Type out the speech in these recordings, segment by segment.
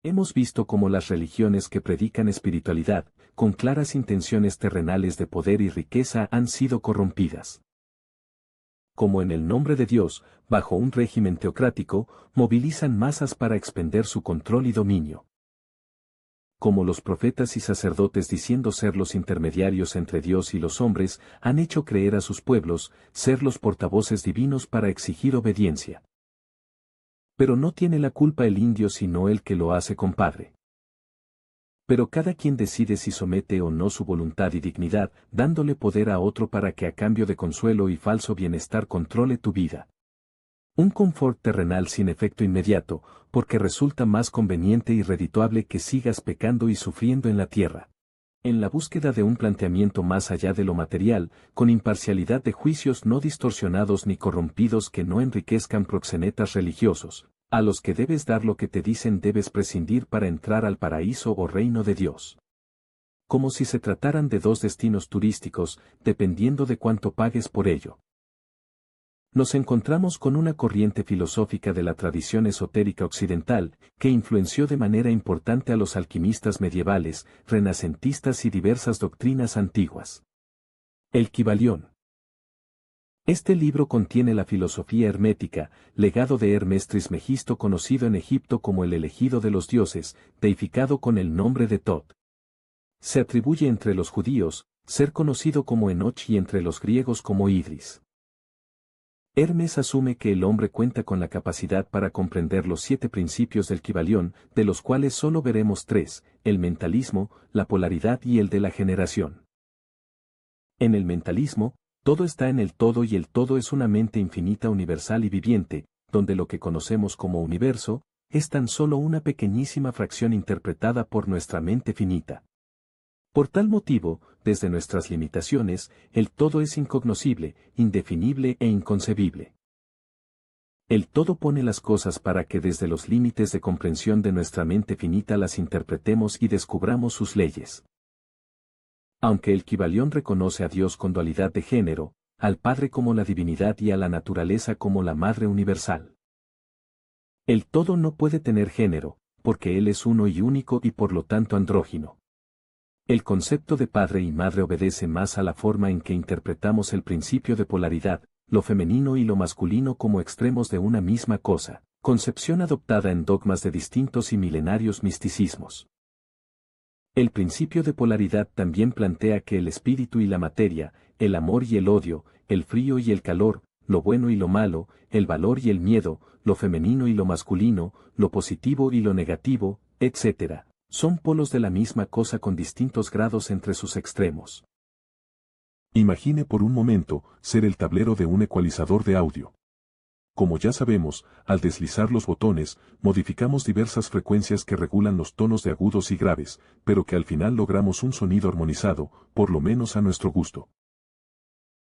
Hemos visto cómo las religiones que predican espiritualidad, con claras intenciones terrenales de poder y riqueza, han sido corrompidas. Como en el nombre de Dios, bajo un régimen teocrático, movilizan masas para expender su control y dominio. Como los profetas y sacerdotes diciendo ser los intermediarios entre Dios y los hombres, han hecho creer a sus pueblos, ser los portavoces divinos para exigir obediencia. Pero no tiene la culpa el indio sino el que lo hace compadre. Pero cada quien decide si somete o no su voluntad y dignidad, dándole poder a otro para que a cambio de consuelo y falso bienestar controle tu vida. Un confort terrenal sin efecto inmediato, porque resulta más conveniente y redituable que sigas pecando y sufriendo en la tierra. En la búsqueda de un planteamiento más allá de lo material, con imparcialidad de juicios no distorsionados ni corrompidos que no enriquezcan proxenetas religiosos, a los que debes dar lo que te dicen debes prescindir para entrar al paraíso o reino de Dios. Como si se trataran de dos destinos turísticos, dependiendo de cuánto pagues por ello. Nos encontramos con una corriente filosófica de la tradición esotérica occidental, que influenció de manera importante a los alquimistas medievales, renacentistas y diversas doctrinas antiguas. El Kybalión. Este libro contiene la filosofía hermética, legado de Hermes Trismegisto conocido en Egipto como el elegido de los dioses, deificado con el nombre de Tot. Se atribuye entre los judíos, ser conocido como Enoch y entre los griegos como Idris. Hermes asume que el hombre cuenta con la capacidad para comprender los 7 principios del Kybalión, de los cuales solo veremos 3, el mentalismo, la polaridad y el de la generación. En el mentalismo, todo está en el todo y el todo es una mente infinita universal y viviente, donde lo que conocemos como universo, es tan solo una pequeñísima fracción interpretada por nuestra mente finita. Por tal motivo, desde nuestras limitaciones, el todo es incognoscible, indefinible e inconcebible. El todo pone las cosas para que desde los límites de comprensión de nuestra mente finita las interpretemos y descubramos sus leyes. Aunque el Kybalión reconoce a Dios con dualidad de género, al Padre como la divinidad y a la naturaleza como la Madre universal. El todo no puede tener género, porque Él es uno y único y por lo tanto andrógino. El concepto de padre y madre obedece más a la forma en que interpretamos el principio de polaridad, lo femenino y lo masculino como extremos de una misma cosa, concepción adoptada en dogmas de distintos y milenarios misticismos. El principio de polaridad también plantea que el espíritu y la materia, el amor y el odio, el frío y el calor, lo bueno y lo malo, el valor y el miedo, lo femenino y lo masculino, lo positivo y lo negativo, etc., son polos de la misma cosa con distintos grados entre sus extremos. Imagine por un momento ser el tablero de un ecualizador de audio. Como ya sabemos, al deslizar los botones, modificamos diversas frecuencias que regulan los tonos de agudos y graves, pero que al final logramos un sonido armonizado, por lo menos a nuestro gusto.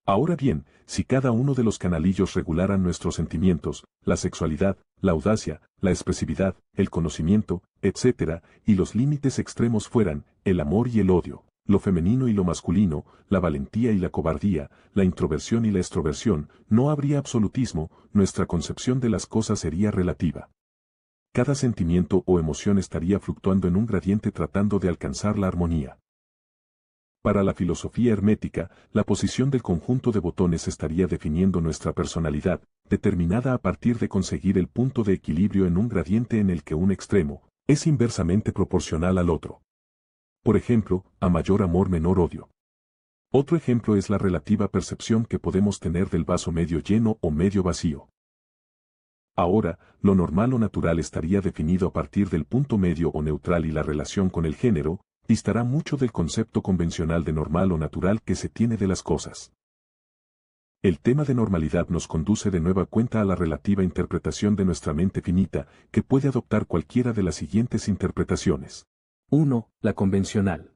Ahora bien, si cada uno de los canalillos regularan nuestros sentimientos, la sexualidad, la audacia, la expresividad, el conocimiento, etc., y los límites extremos fueran, el amor y el odio, lo femenino y lo masculino, la valentía y la cobardía, la introversión y la extroversión, no habría absolutismo, nuestra concepción de las cosas sería relativa. Cada sentimiento o emoción estaría fluctuando en un gradiente tratando de alcanzar la armonía. Para la filosofía hermética, la posición del conjunto de botones estaría definiendo nuestra personalidad, determinada a partir de conseguir el punto de equilibrio en un gradiente en el que un extremo es inversamente proporcional al otro. Por ejemplo, a mayor amor menor odio. Otro ejemplo es la relativa percepción que podemos tener del vaso medio lleno o medio vacío. Ahora, lo normal o natural estaría definido a partir del punto medio o neutral y la relación con el género, distará mucho del concepto convencional de normal o natural que se tiene de las cosas. El tema de normalidad nos conduce de nueva cuenta a la relativa interpretación de nuestra mente finita, que puede adoptar cualquiera de las siguientes interpretaciones. 1. La convencional.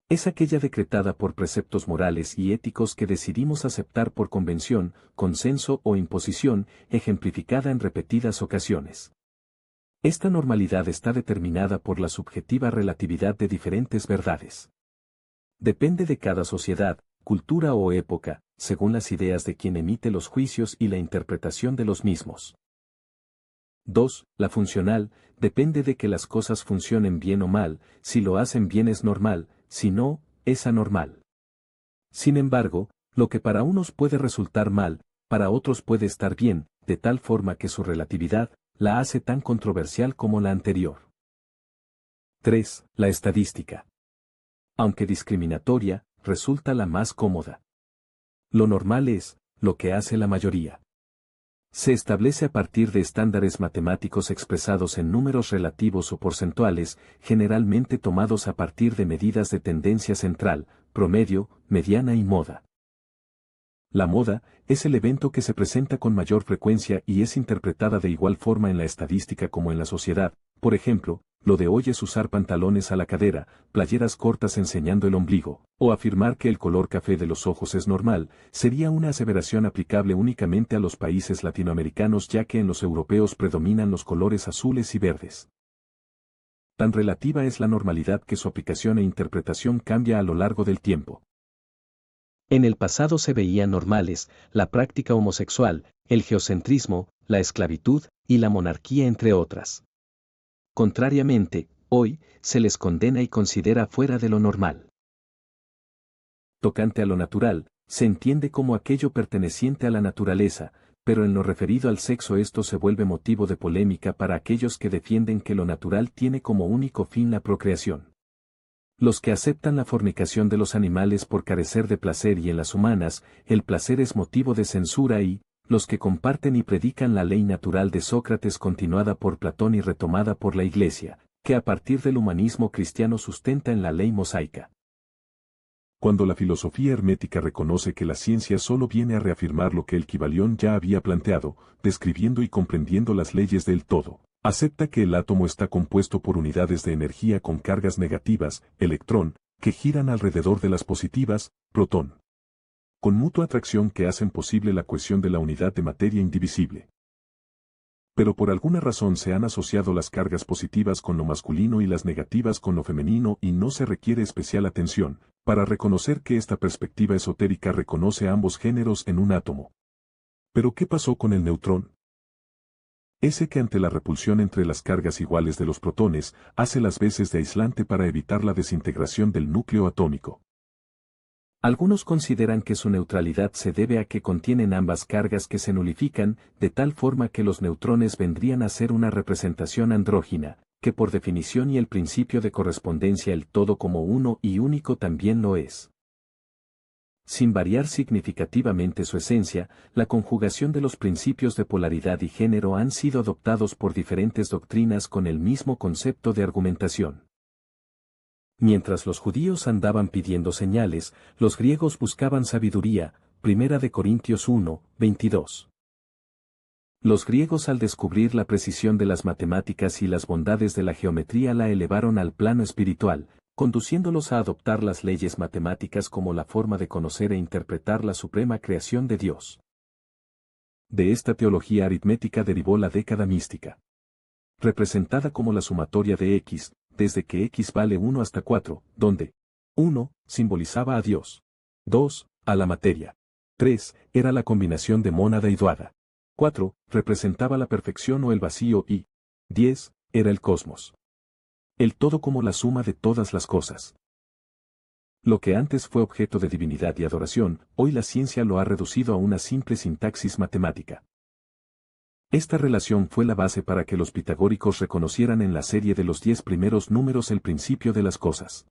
Es aquella decretada por preceptos morales y éticos que decidimos aceptar por convención, consenso o imposición, ejemplificada en repetidas ocasiones. Esta normalidad está determinada por la subjetiva relatividad de diferentes verdades. Depende de cada sociedad, cultura o época, según las ideas de quien emite los juicios y la interpretación de los mismos. 2. La funcional, depende de que las cosas funcionen bien o mal, si lo hacen bien es normal, si no, es anormal. Sin embargo, lo que para unos puede resultar mal, para otros puede estar bien, de tal forma que su relatividad la hace tan controversial como la anterior. 3. La estadística. Aunque discriminatoria, resulta la más cómoda. Lo normal es lo que hace la mayoría. Se establece a partir de estándares matemáticos expresados en números relativos o porcentuales, generalmente tomados a partir de medidas de tendencia central, promedio, mediana y moda. La moda es el evento que se presenta con mayor frecuencia y es interpretada de igual forma en la estadística como en la sociedad. Por ejemplo, lo de hoy es usar pantalones a la cadera, playeras cortas enseñando el ombligo, o afirmar que el color café de los ojos es normal, sería una aseveración aplicable únicamente a los países latinoamericanos ya que en los europeos predominan los colores azules y verdes. Tan relativa es la normalidad que su aplicación e interpretación cambia a lo largo del tiempo. En el pasado se veían normales la práctica homosexual, el geocentrismo, la esclavitud y la monarquía entre otras. Contrariamente, hoy, se les condena y considera fuera de lo normal. Tocante a lo natural, se entiende como aquello perteneciente a la naturaleza, pero en lo referido al sexo esto se vuelve motivo de polémica para aquellos que defienden que lo natural tiene como único fin la procreación. Los que aceptan la fornicación de los animales por carecer de placer y en las humanas, el placer es motivo de censura y, los que comparten y predican la ley natural de Sócrates continuada por Platón y retomada por la Iglesia, que a partir del humanismo cristiano sustenta en la ley mosaica. Cuando la filosofía hermética reconoce que la ciencia solo viene a reafirmar lo que el Kybalión ya había planteado, describiendo y comprendiendo las leyes del todo, acepta que el átomo está compuesto por unidades de energía con cargas negativas, electrón, que giran alrededor de las positivas, protón, con mutua atracción que hacen posible la cohesión de la unidad de materia indivisible. Pero por alguna razón se han asociado las cargas positivas con lo masculino y las negativas con lo femenino y no se requiere especial atención para reconocer que esta perspectiva esotérica reconoce a ambos géneros en un átomo. ¿Pero qué pasó con el neutrón? Ese que ante la repulsión entre las cargas iguales de los protones hace las veces de aislante para evitar la desintegración del núcleo atómico. Algunos consideran que su neutralidad se debe a que contienen ambas cargas que se nulifican, de tal forma que los neutrones vendrían a ser una representación andrógina, que por definición y el principio de correspondencia el todo como uno y único también lo es. Sin variar significativamente su esencia, la conjugación de los principios de polaridad y género han sido adoptados por diferentes doctrinas con el mismo concepto de argumentación. Mientras los judíos andaban pidiendo señales, los griegos buscaban sabiduría, 1 Corintios 1, 22. Los griegos al descubrir la precisión de las matemáticas y las bondades de la geometría la elevaron al plano espiritual, conduciéndolos a adoptar las leyes matemáticas como la forma de conocer e interpretar la suprema creación de Dios. De esta teología aritmética derivó la década mística, representada como la sumatoria de X, desde que X vale 1 hasta 4, donde 1 simbolizaba a Dios, 2 a la materia, 3 era la combinación de mónada y duada, 4 representaba la perfección o el vacío y 10 era el cosmos. El todo como la suma de todas las cosas. Lo que antes fue objeto de divinidad y adoración, hoy la ciencia lo ha reducido a una simple sintaxis matemática. Esta relación fue la base para que los pitagóricos reconocieran en la serie de los 10 primeros números el principio de las cosas.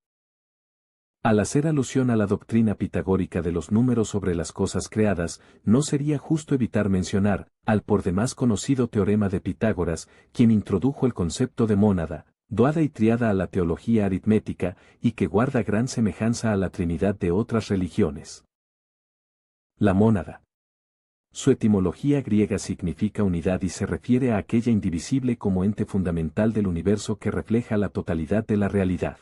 Al hacer alusión a la doctrina pitagórica de los números sobre las cosas creadas, no sería justo evitar mencionar al por demás conocido teorema de Pitágoras, quien introdujo el concepto de mónada, duada y triada a la teología aritmética, y que guarda gran semejanza a la Trinidad de otras religiones. La mónada. Su etimología griega significa unidad y se refiere a aquella indivisible como ente fundamental del universo que refleja la totalidad de la realidad.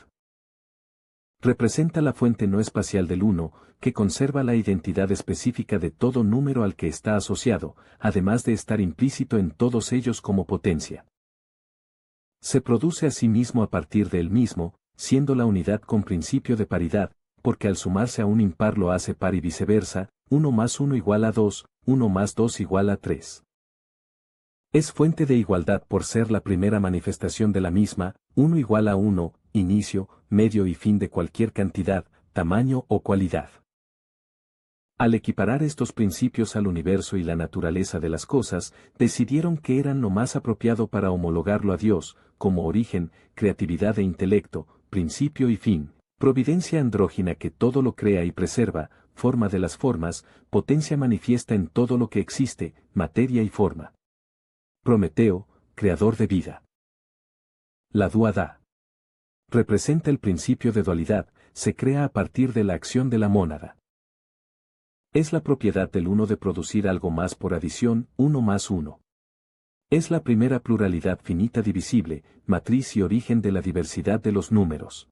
Representa la fuente no espacial del uno, que conserva la identidad específica de todo número al que está asociado, además de estar implícito en todos ellos como potencia. Se produce a sí mismo a partir de él mismo, siendo la unidad con principio de paridad, porque al sumarse a un impar lo hace par y viceversa, 1 más 1 igual a 2, 1 más 2 igual a 3. Es fuente de igualdad por ser la primera manifestación de la misma, 1 igual a 1, inicio, medio y fin de cualquier cantidad, tamaño o cualidad. Al equiparar estos principios al universo y la naturaleza de las cosas, decidieron que eran lo más apropiado para homologarlo a Dios, como origen, creatividad e intelecto, principio y fin, providencia andrógina que todo lo crea y preserva, forma de las formas, potencia manifiesta en todo lo que existe, materia y forma. Prometeo, creador de vida. La duada representa el principio de dualidad, se crea a partir de la acción de la mónada. Es la propiedad del uno de producir algo más por adición, 1 más 1. Es la primera pluralidad finita divisible, matriz y origen de la diversidad de los números.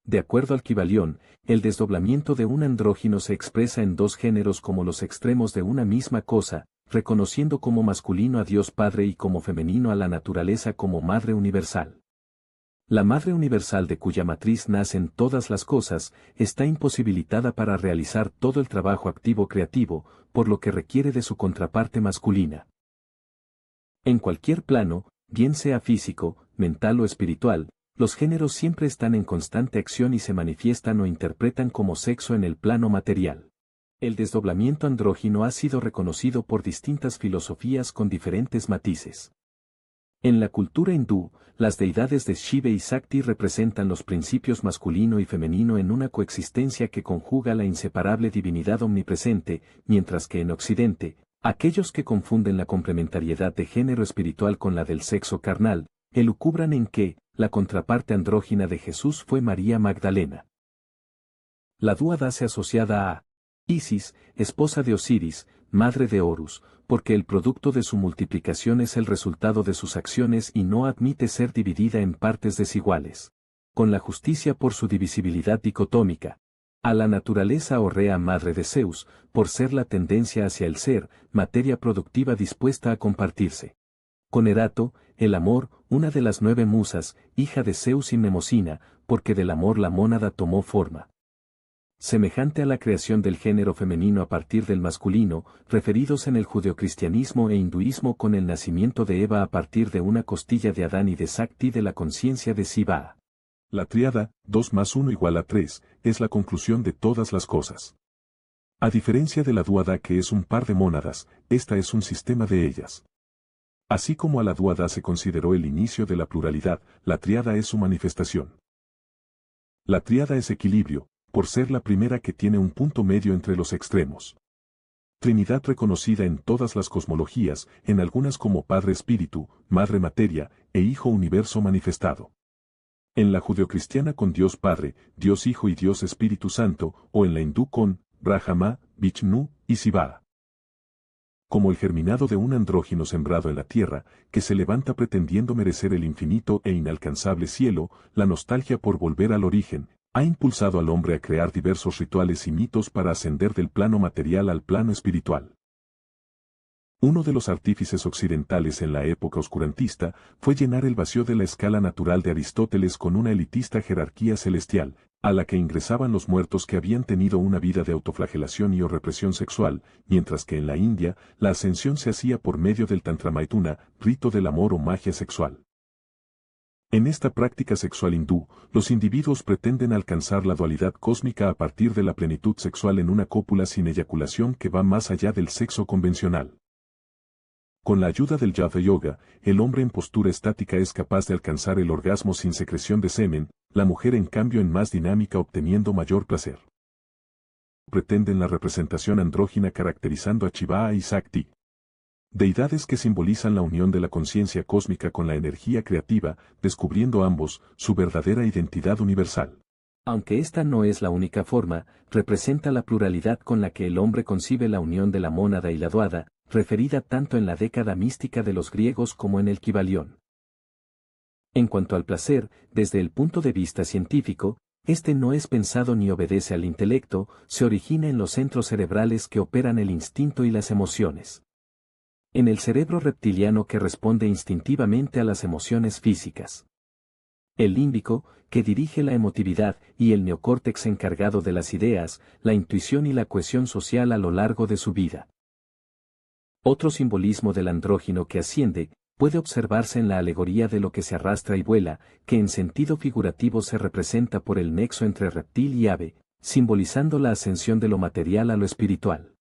De acuerdo al Kybalión, el desdoblamiento de un andrógino se expresa en dos géneros como los extremos de una misma cosa, reconociendo como masculino a Dios Padre y como femenino a la naturaleza como Madre Universal. La Madre Universal de cuya matriz nacen todas las cosas, está imposibilitada para realizar todo el trabajo activo creativo, por lo que requiere de su contraparte masculina. En cualquier plano, bien sea físico, mental o espiritual, los géneros siempre están en constante acción y se manifiestan o interpretan como sexo en el plano material. El desdoblamiento andrógino ha sido reconocido por distintas filosofías con diferentes matices. En la cultura hindú, las deidades de Shiva y Sakti representan los principios masculino y femenino en una coexistencia que conjuga la inseparable divinidad omnipresente, mientras que en Occidente, aquellos que confunden la complementariedad de género espiritual con la del sexo carnal, elucubran en que, la contraparte andrógina de Jesús fue María Magdalena. La duada-se asociada a Isis, esposa de Osiris, madre de Horus, porque el producto de su multiplicación es el resultado de sus acciones y no admite ser dividida en partes desiguales. Con la justicia por su divisibilidad dicotómica. A la naturaleza horrea madre de Zeus, por ser la tendencia hacia el ser, materia productiva dispuesta a compartirse. Con Erato, el amor, una de las 9 musas, hija de Zeus y Mnemosina, porque del amor la mónada tomó forma. Semejante a la creación del género femenino a partir del masculino, referidos en el judeocristianismo e hinduismo con el nacimiento de Eva a partir de una costilla de Adán y de Sakti de la conciencia de Shiva. La tríada, 2 más 1 igual a 3, es la conclusión de todas las cosas. A diferencia de la duada que es un par de mónadas, esta es un sistema de ellas. Así como a la duada se consideró el inicio de la pluralidad, la tríada es su manifestación. La tríada es equilibrio, por ser la primera que tiene un punto medio entre los extremos. Trinidad reconocida en todas las cosmologías, en algunas como Padre Espíritu, Madre Materia, e Hijo Universo manifestado. En la judeocristiana con Dios Padre, Dios Hijo y Dios Espíritu Santo, o en la hindú con Brahma, Vishnu y Shiva. Como el germinado de un andrógino sembrado en la tierra, que se levanta pretendiendo merecer el infinito e inalcanzable cielo, la nostalgia por volver al origen, ha impulsado al hombre a crear diversos rituales y mitos para ascender del plano material al plano espiritual. Uno de los artífices occidentales en la época oscurantista fue llenar el vacío de la escala natural de Aristóteles con una elitista jerarquía celestial, a la que ingresaban los muertos que habían tenido una vida de autoflagelación y o represión sexual, mientras que en la India, la ascensión se hacía por medio del Tantramaituna, rito del amor o magia sexual. En esta práctica sexual hindú, los individuos pretenden alcanzar la dualidad cósmica a partir de la plenitud sexual en una cópula sin eyaculación que va más allá del sexo convencional. Con la ayuda del Java Yoga, el hombre en postura estática es capaz de alcanzar el orgasmo sin secreción de semen, la mujer en cambio en más dinámica obteniendo mayor placer. Pretenden la representación andrógina caracterizando a Shiva y Sakti. Deidades que simbolizan la unión de la conciencia cósmica con la energía creativa, descubriendo ambos su verdadera identidad universal. Aunque esta no es la única forma, representa la pluralidad con la que el hombre concibe la unión de la mónada y la duada, referida tanto en la década mística de los griegos como en el Kybalión. En cuanto al placer, desde el punto de vista científico, este no es pensado ni obedece al intelecto, se origina en los centros cerebrales que operan el instinto y las emociones. En el cerebro reptiliano que responde instintivamente a las emociones físicas. El límbico, que dirige la emotividad, y el neocórtex encargado de las ideas, la intuición y la cohesión social a lo largo de su vida. Otro simbolismo del andrógino que asciende, puede observarse en la alegoría de lo que se arrastra y vuela, que en sentido figurativo se representa por el nexo entre reptil y ave, simbolizando la ascensión de lo material a lo espiritual.